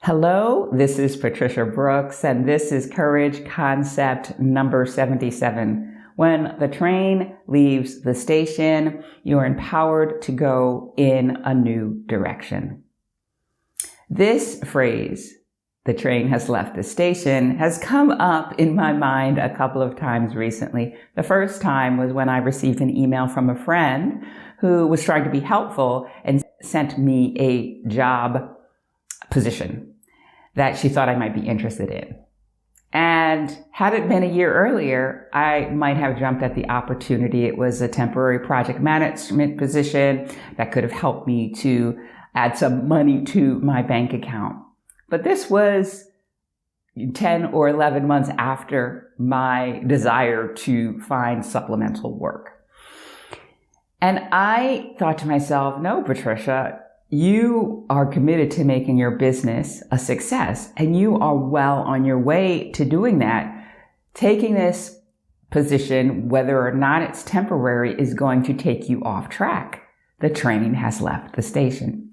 Hello, this is Patricia Brooks, and this is Courage Concept number 77. When the train leaves the station, you are empowered to go in a new direction. This phrase, the train has left the station, has come up in my mind a couple of times recently. The first time was when I received an email from a friend who was trying to be helpful and sent me a job position that she thought I might be interested in. And had it been a year earlier, I might have jumped at the opportunity. It was a temporary project management position that could have helped me to add some money to my bank account. But this was 10 or 11 months after my desire to find supplemental work. And I thought to myself, no, Patricia, you are committed to making your business a success, and you are well on your way to doing that. Taking this position, whether or not it's temporary, is going to take you off track. The train has left the station.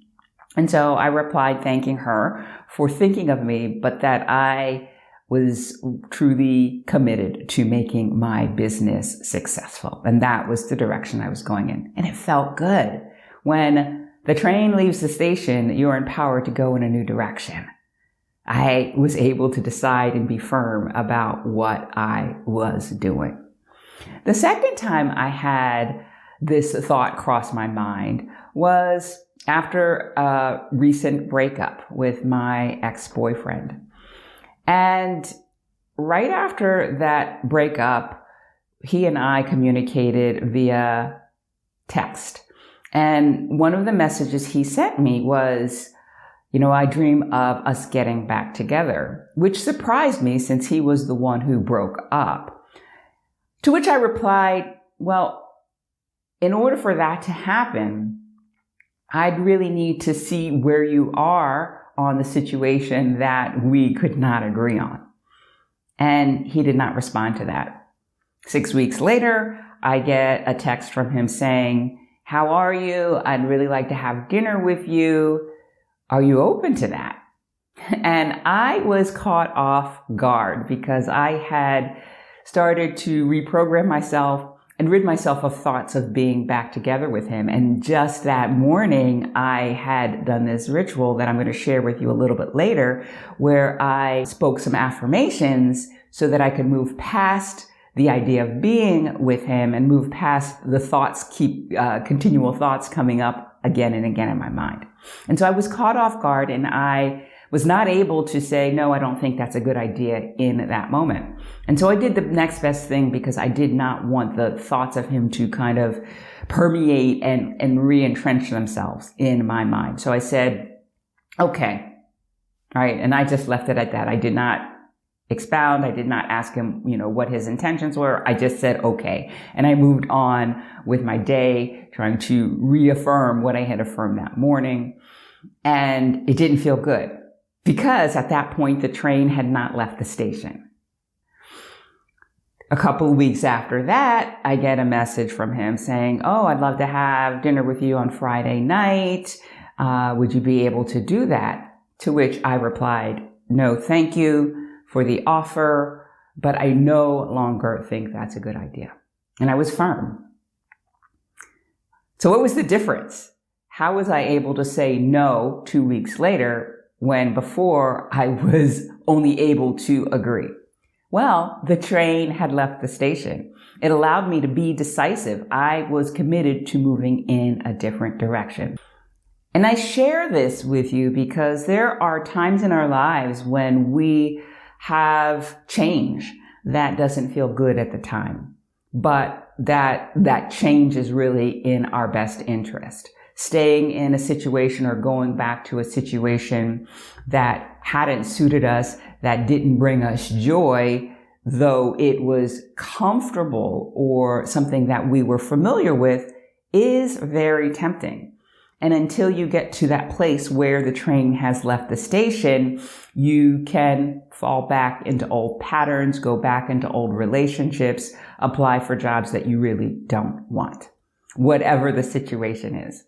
And so I replied thanking her for thinking of me, but that I was truly committed to making my business successful. And that was the direction I was going in. And it felt good. When the train leaves the station, you're empowered to go in a new direction. I was able to decide and be firm about what I was doing. The second time I had this thought cross my mind was after a recent breakup with my ex-boyfriend. And right after that breakup, he and I communicated via text. And one of the messages he sent me was, I dream of us getting back together, which surprised me since he was the one who broke up. To which I replied, well, in order for that to happen, I'd really need to see where you are on the situation that we could not agree on. And he did not respond to that. 6 weeks later, I get a text from him saying, how are you? I'd really like to have dinner with you. Are you open to that? And I was caught off guard because I had started to reprogram myself and rid myself of thoughts of being back together with him. And just that morning, I had done this ritual that I'm going to share with you a little bit later, where I spoke some affirmations so that I could move past the idea of being with him and move past the thoughts, continual thoughts coming up again and again in my mind. And so I was caught off guard, and I was not able to say, no, I don't think that's a good idea in that moment. And so I did the next best thing because I did not want the thoughts of him to kind of permeate and re-entrench themselves in my mind. So I said, okay, all right. And I just left it at that. I did not expound. I did not ask him, what his intentions were. I just said, okay. And I moved on with my day, trying to reaffirm what I had affirmed that morning. And it didn't feel good because at that point, the train had not left the station. A couple of weeks after that, I get a message from him saying, oh, I'd love to have dinner with you on Friday night. Would you be able to do that? To which I replied, no, thank you for the offer, but I no longer think that's a good idea. And I was firm. So what was the difference? How was I able to say no 2 weeks later when before I was only able to agree? Well, the train had left the station. It allowed me to be decisive. I was committed to moving in a different direction. And I share this with you because there are times in our lives when we have change that doesn't feel good at the time, but that change is really in our best interest. Staying in a situation or going back to a situation that hadn't suited us, that didn't bring us joy, though it was comfortable or something that we were familiar with, is very tempting. And until you get to that place where the train has left the station, you can fall back into old patterns, go back into old relationships, apply for jobs that you really don't want, whatever the situation is.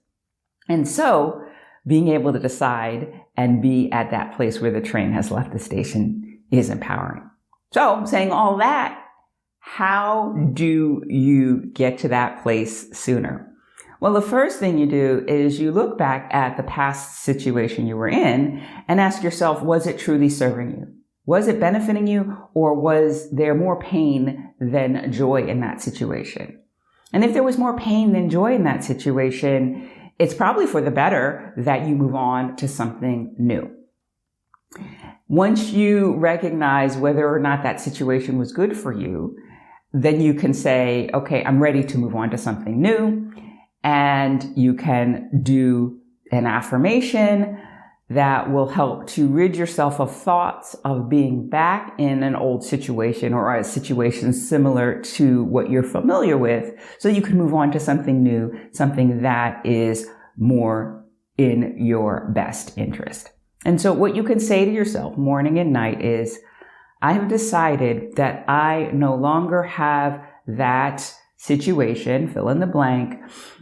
And so being able to decide and be at that place where the train has left the station is empowering. So, saying all that, how do you get to that place sooner? Well, the first thing you do is you look back at the past situation you were in and ask yourself, was it truly serving you? Was it benefiting you, or was there more pain than joy in that situation? And if there was more pain than joy in that situation, it's probably for the better that you move on to something new. Once you recognize whether or not that situation was good for you, then you can say, okay, I'm ready to move on to something new. And you can do an affirmation that will help to rid yourself of thoughts of being back in an old situation or a situation similar to what you're familiar with, so you can move on to something new, something that is more in your best interest. And so what you can say to yourself morning and night is, I have decided that I no longer have that situation, fill in the blank,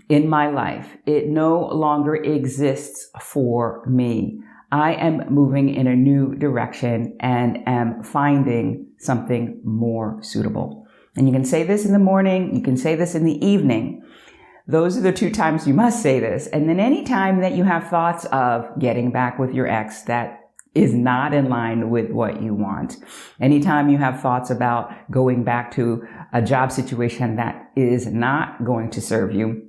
in my life. It no longer exists for me. I am moving in a new direction and am finding something more suitable. And you can say this in the morning. You can say this in the evening. Those are the 2 times you must say this. And then any time that you have thoughts of getting back with your ex that is not in line with what you want, anytime you have thoughts about going back to a job situation that is not going to serve you,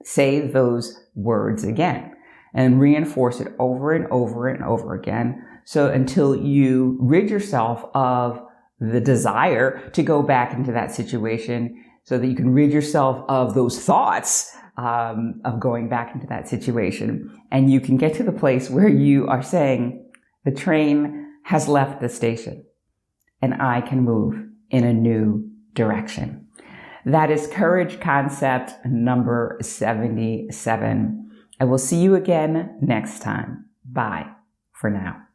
say those words again and reinforce it over and over and over again. So until you rid yourself of the desire to go back into that situation, so that you can rid yourself of those thoughts of going back into that situation. And you can get to the place where you are saying, the train has left the station and I can move in a new direction. That is Courage Concept number 77. I will see you again next time. Bye for now.